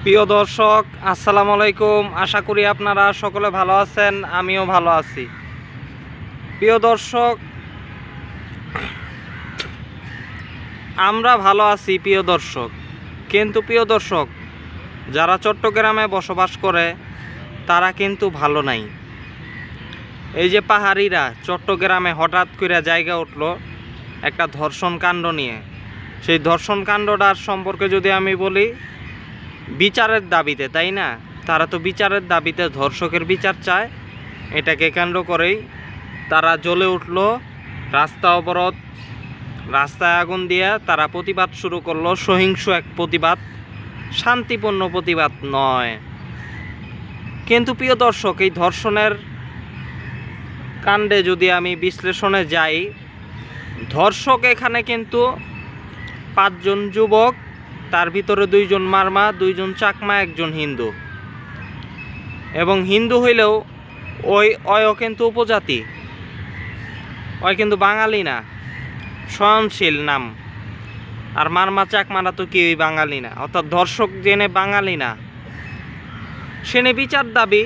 প্রিয় দর্শক, আসসালামু আলাইকুম। আশা করি আপনারা সকলে ভালো আছেন, আমিও ভালো আছি। প্রিয় দর্শক, আমরা ভালো আছি প্রিয় দর্শক, কিন্তু প্রিয় দর্শক, যারা চট্টগ্রামে বসবাস করে তারা কিন্তু ভালো নাই। এই যে পাহাড়িরা চট্টগ্রামে হঠাৎ করে জায়গা উঠলো একটা ধর্ষণ কাণ্ড নিয়ে। সেই ধর্ষণ কাণ্ডটার সম্পর্কে যদি আমি বলি, বিচারের দাবিতে, তাই না? তারা তো বিচারের দাবিতে ধর্ষকের বিচার চায়। এটাকে কেন্দ্র করেই তারা জ্বলে উঠল, রাস্তা অবরোধ, রাস্তায় আগুন দিয়ে তারা প্রতিবাদ শুরু করলো। সহিংস এক প্রতিবাদ, শান্তিপূর্ণ প্রতিবাদ নয়। কিন্তু প্রিয় দর্শক, এই ধর্ষণের কাণ্ডে যদি আমি বিশ্লেষণে যাই, ধর্ষক এখানে কিন্তু 5 জন যুবক, তার ভিতরে 2 জন মারমা, 2 জন চাকমা, 1 জন হিন্দু। এবং হিন্দু হইলেও ওইও কিন্তু উপজাতি, ওই কিন্তু বাঙালি না, স্বয়ংশীল নাম। আর মারমা চাকমারা তো কেউই বাঙালি না, অর্থাৎ ধর্ষক জেনে বাঙালি না। সেনে বিচার দাবি,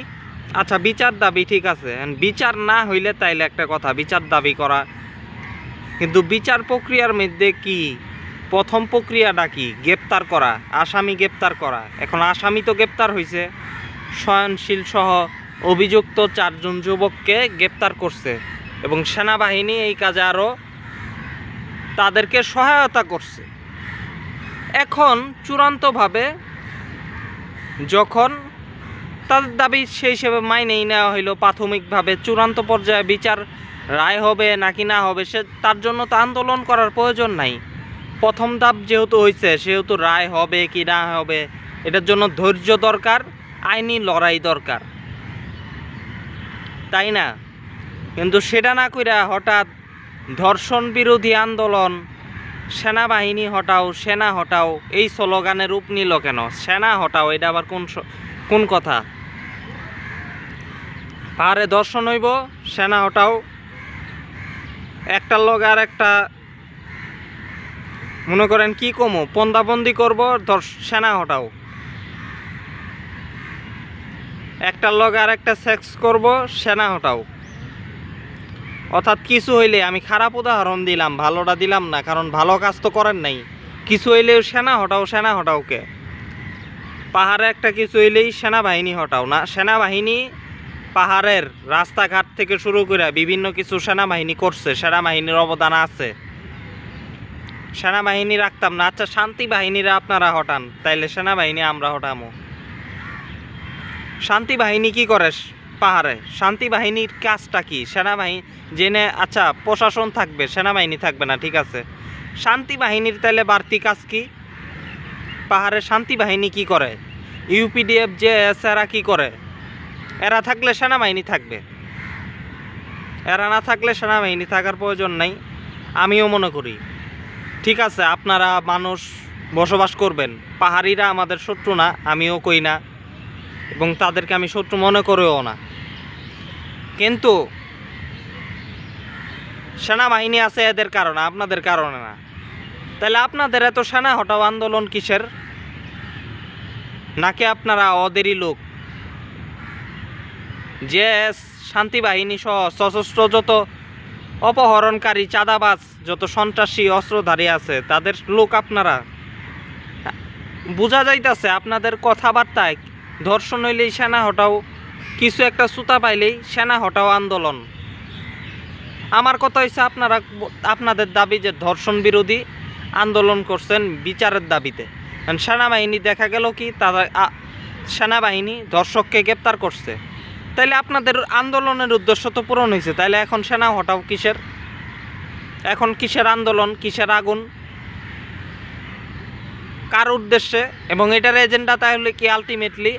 আচ্ছা বিচার দাবি ঠিক আছে, বিচার না হইলে তাইলে একটা কথা, বিচার দাবি করা। কিন্তু বিচার প্রক্রিয়ার মধ্যে কি প্রথম প্রক্রিয়াটা কি? গ্রেপ্তার করা, আসামি গ্রেপ্তার করা। এখন আসামি তো গ্রেপ্তার হয়েছে, সহনশীল সহ অভিযুক্ত 4 জন যুবককে গ্রেপ্তার করছে এবং সেনাবাহিনী এই কাজে আরও তাদেরকে সহায়তা করছে। এখন চূড়ান্তভাবে যখন তাদের দাবি সেই হিসেবে মাইনেই নেওয়া হইল, প্রাথমিকভাবে চূড়ান্ত পর্যায়ে বিচার রায় হবে নাকি না হবে তার জন্য তো আন্দোলন করার প্রয়োজন নাই। প্রথম ধাপ যেহেতু হয়েছে, সেহেতু রায় হবে কি না হবে এটার জন্য ধৈর্য দরকার, আইনি লড়াই দরকার, তাই না? কিন্তু সেটা না কইরা হঠাৎ ধর্ষণ বিরোধী আন্দোলন, সেনাবাহিনী হটাও, সেনা হটাও, এই স্লোগানের রূপ নিল কেন? সেনা হটাও, এটা আবার কোন কথা? পাহাড়ে ধর্ষণ হইব, সেনা হটাও, একটার লগে আর একটা মনে করেন কি কমো, পন্দাবন্দি করবো, সেনা হটাও। একটার লগে আর একটা সেক্স করব, সেনা হটাও। অর্থাৎ কিছু হইলে, আমি খারাপ উদাহরণ দিলাম, ভালোটা দিলাম না, কারণ ভালো কাজ তো করেন নাই। কিছু হইলেও সেনা হটাও, সেনা হটাওকে। পাহাড়ে একটা কিছু হইলেই সেনাবাহিনী হটাও না। সেনাবাহিনী পাহাড়ের রাস্তাঘাট থেকে শুরু করে বিভিন্ন কিছু সেনাবাহিনী করছে, সেনাবাহিনীর অবদান আছে। সেনাবাহিনী রাখতাম না, আচ্ছা শান্তি বাহিনীরা আপনারা হটান, তাইলে সেনাবাহিনী আমরা হটামো। শান্তি বাহিনী কি করে পাহাড়ে? শান্তি বাহিনীর কাজটা কি? সেনাবাহিনী জেনে, আচ্ছা প্রশাসন থাকবে, সেনাবাহিনী থাকবে না, ঠিক আছে। শান্তি বাহিনীর তাইলে বাড়তি কাজ কি? পাহাড়ে শান্তি বাহিনী কি করে? ইউপিডিএফ যে এরা কি করে? এরা থাকলে সেনাবাহিনী থাকবে, এরা না থাকলে সেনাবাহিনী থাকার প্রয়োজন নাই, আমিও মনে করি। ঠিক আছে, আপনারা মানুষ বসবাস করবেন, পাহাড়িরা আমাদের শত্রু না, আমিও কই না, এবং তাদেরকে আমি শত্রু মনে করেও না। কিন্তু সেনাবাহিনী আছে এদের কারণে, আপনাদের কারণে না। তাহলে আপনাদের এত সেনা হটাও আন্দোলন কিসের? নাকি আপনারা ওদেরই লোক? যে শান্তি বাহিনী সহ সশস্ত্র যত অপহরণকারী, চাঁদাবাজ, যত সন্ত্রাসী, অস্ত্রধারী আছে, তাদের লোক আপনারা। বোঝা যাইতেছে আপনাদের কথাবার্তায়, ধর্ষণ হইলেই সেনা হটাও, কিছু একটা সুতা পাইলেই সেনা হটাও আন্দোলন। আমার কথা হচ্ছে, আপনাদের দাবি যে ধর্ষণ বিরোধী আন্দোলন করছেন বিচারের দাবিতে, সেনাবাহিনী দেখা গেল কি তারা সেনাবাহিনী ধর্ষককে গ্রেপ্তার করছে, তাইলে আপনাদের আন্দোলনের উদ্দেশ্য তো পূরণ হয়েছে। তাইলে এখন সেনা হটাও কিসের? এখন কিসের আন্দোলন, কিসের আগুন, কার উদ্দেশ্যে? এবং এটার এজেন্ডা তাহলে কি আলটিমেটলি?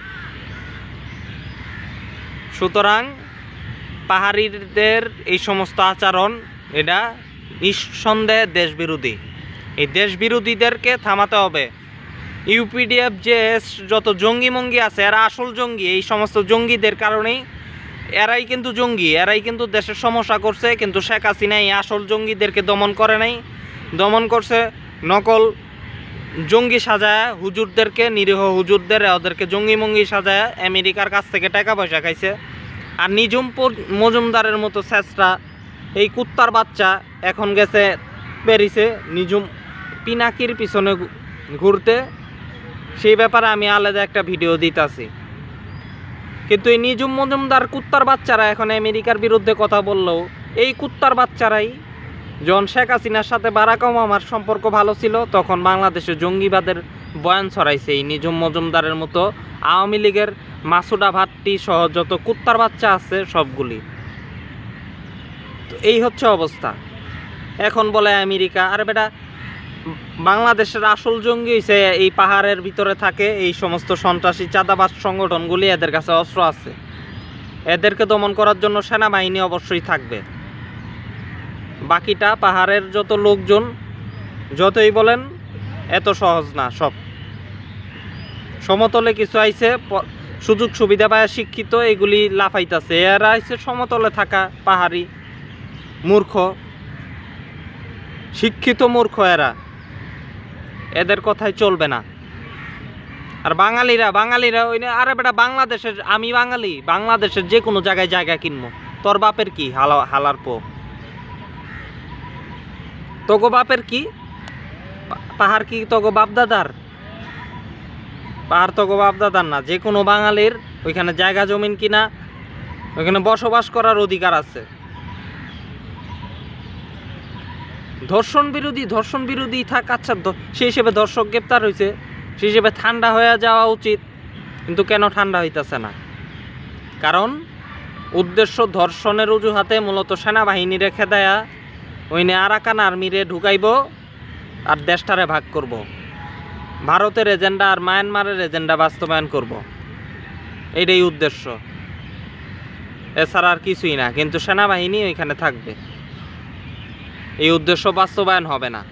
সুতরাং পাহাড়িদের এই সমস্ত আচরণ, এটা নিঃসন্দেহে দেশবিরোধী। এই দেশবিরোধীদেরকে থামাতে হবে। ইউপিডিএফ যে যত জঙ্গি মঙ্গি আছে, এরা আসল জঙ্গি। এই সমস্ত জঙ্গিদের কারণেই, এরাই কিন্তু জঙ্গি, এরাই কিন্তু দেশের সমস্যা করছে। কিন্তু শেখ হাসিনা এই আসল জঙ্গিদেরকে দমন করে নাই, দমন করছে নকল জঙ্গি সাজায় হুজুরদেরকে, নিরীহ হুজুরদের ওদেরকে জঙ্গি মঙ্গি সাজায় আমেরিকার কাছ থেকে টাকা পয়সা খাইছে। আর নিঝুম মজুমদারের মতো চেষ্টা এই কুত্তার বাচ্চা এখন গেছে প্যারিসে নিঝুম পিনাকির পিছনে ঘুরতে। সেই ব্যাপারে আমি আলাদা একটা ভিডিও দিতেছি। কিন্তু এই নিঝুম মজুমদার কুত্তার বাচ্চারা এখন আমেরিকার বিরুদ্ধে কথা বললেও এই কুত্তার বাচ্চারাই যখন শেখ হাসিনার সাথে বারাক ওবামার সম্পর্ক ভালো ছিল তখন বাংলাদেশে জঙ্গিবাদের বয়ান ছড়াইছে এই নিঝুম মজুমদারের মতো আওয়ামী লীগের মাসুদা ভাট্টি সহ যত কুত্তার বাচ্চা আছে সবগুলি। তো এই হচ্ছে অবস্থা। এখন বলে আমেরিকা, আরে বেটা বাংলাদেশের আসল জঙ্গি হইছে এই পাহাড়ের ভিতরে থাকে এই সমস্ত সন্ত্রাসী চাঁদাবাজ সংগঠনগুলি, এদের কাছে অস্ত্র আছে, এদেরকে দমন করার জন্য সেনাবাহিনী অবশ্যই থাকবে। বাকিটা পাহাড়ের যত লোকজন যতই বলেন এত সহজ না। সব সমতলে কিছু আইছে সুযোগ সুবিধা পায় শিক্ষিত, এগুলি লাফাইতেছে। এরা আইছে সমতলে থাকা পাহাড়ি মূর্খ, শিক্ষিত মূর্খ এরা, এদের কথাই চলবে না। আর বাঙালিরা ওই না, আরে বেটা বাংলাদেশের, আমি বাঙালি, বাংলাদেশের যে কোনো জায়গায় জায়গা কিনবো, তোর বাপের কি হালার পো, তোগো বাপের কি পাহাড়, কি তোগো বাপ দাদার পাহাড়? তোগো বাপ দাদার না। যে কোনো বাঙালির ওইখানে জায়গা জমিন কিনা, ওইখানে বসবাস করার অধিকার আছে। ধর্ষণ বিরোধী থাক, আচ্ছা সেই হিসেবে দর্শক গ্রেপ্তার হয়েছে, সেই হিসেবে ঠান্ডা হয়ে যাওয়া উচিত। কিন্তু কেন ঠান্ডা হইতেছে না? কারণ উদ্দেশ্য ধর্ষণের অজুহাতে মূলত সেনাবাহিনী রেখে দেয়া ওইনে আরাকান আর্মিরে ঢুকাইব আর দেশটারে ভাগ করব। ভারতের এজেন্ডা আর মায়ানমারের এজেন্ডা বাস্তবায়ন করব, এটাই উদ্দেশ্য, এছাড়া আর কিছুই না। কিন্তু সেনাবাহিনী ওইখানে থাকবে, এই উদ্দেশ্য বাস্তবায়ন হবে না।